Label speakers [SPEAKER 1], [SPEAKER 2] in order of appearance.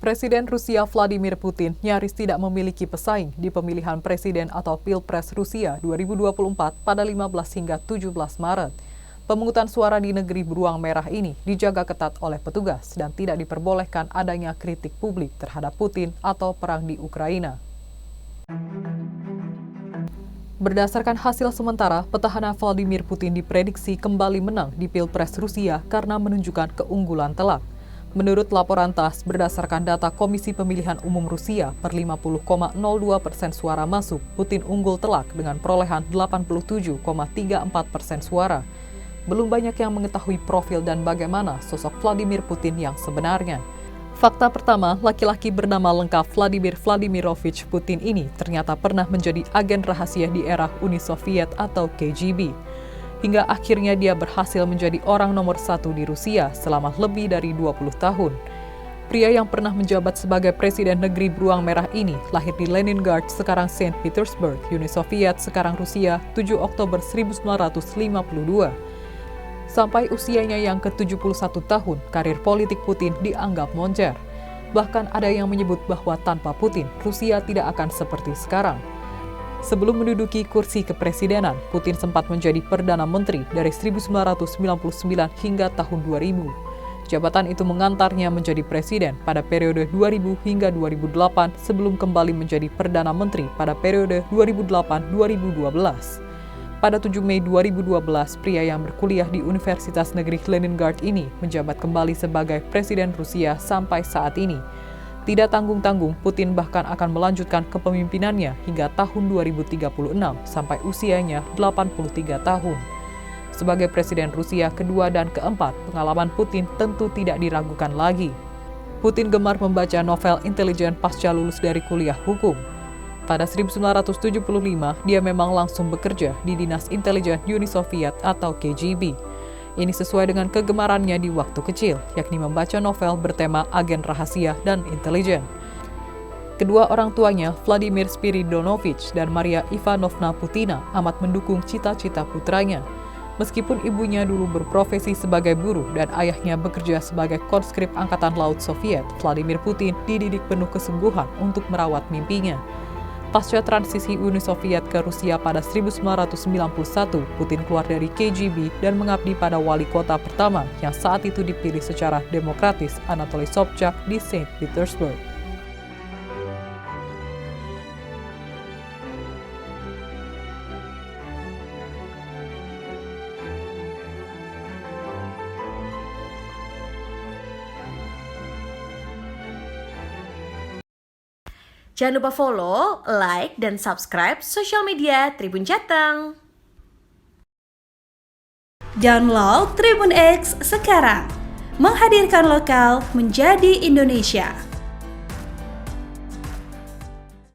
[SPEAKER 1] Presiden Rusia Vladimir Putin nyaris tidak memiliki pesaing di pemilihan presiden atau Pilpres Rusia 2024 pada 15 hingga 17 Maret. Pemungutan suara di negeri beruang merah ini dijaga ketat oleh petugas dan tidak diperbolehkan adanya kritik publik terhadap Putin atau perang di Ukraina. Berdasarkan hasil sementara, petahana Vladimir Putin diprediksi kembali menang di Pilpres Rusia karena menunjukkan keunggulan telak. Menurut laporan TASS, berdasarkan data Komisi Pemilihan Umum Rusia, per 50,02% suara masuk, Putin unggul telak dengan perolehan 87,34% suara. Belum banyak yang mengetahui profil dan bagaimana sosok Vladimir Putin yang sebenarnya. Fakta pertama, laki-laki bernama lengkap Vladimir Vladimirovich Putin ini ternyata pernah menjadi agen rahasia di era Uni Soviet atau KGB. Hingga akhirnya dia berhasil menjadi orang nomor 1 di Rusia selama lebih dari 20 tahun. Pria yang pernah menjabat sebagai Presiden Negeri Beruang Merah ini lahir di Leningrad, sekarang Saint Petersburg, Uni Soviet, sekarang Rusia, 7 Oktober 1952. Sampai usianya yang ke-71 tahun, karir politik Putin dianggap moncer. Bahkan ada yang menyebut bahwa tanpa Putin, Rusia tidak akan seperti sekarang. Sebelum menduduki kursi kepresidenan, Putin sempat menjadi Perdana Menteri dari 1999 hingga tahun 2000. Jabatan itu mengantarnya menjadi presiden pada periode 2000 hingga 2008 sebelum kembali menjadi Perdana Menteri pada periode 2008-2012. Pada 7 Mei 2012, pria yang berkuliah di Universitas Negeri Leningrad ini menjabat kembali sebagai Presiden Rusia sampai saat ini. Tidak tanggung-tanggung, Putin bahkan akan melanjutkan kepemimpinannya hingga tahun 2036 sampai usianya 83 tahun. Sebagai Presiden Rusia kedua dan keempat, pengalaman Putin tentu tidak diragukan lagi. Putin gemar membaca novel intelijen pasca lulus dari kuliah hukum. Pada 1975, dia memang langsung bekerja di Dinas Intelijen Uni Soviet atau KGB. Ini sesuai dengan kegemarannya di waktu kecil, yakni membaca novel bertema agen rahasia dan intelijen. Kedua orang tuanya, Vladimir Spiridonovich dan Maria Ivanovna Putina, amat mendukung cita-cita putranya. Meskipun ibunya dulu berprofesi sebagai buruh dan ayahnya bekerja sebagai konskrip Angkatan Laut Soviet, Vladimir Putin dididik penuh kesungguhan untuk merawat mimpinya. Pasca transisi Uni Soviet ke Rusia pada 1991, Putin keluar dari KGB dan mengabdi pada wali kota pertama yang saat itu dipilih secara demokratis, Anatoly Sobchak di Saint Petersburg.
[SPEAKER 2] Jangan lupa follow, like, dan subscribe sosial media Tribun Jateng.
[SPEAKER 3] Download Tribun X sekarang, menghadirkan lokal menjadi Indonesia.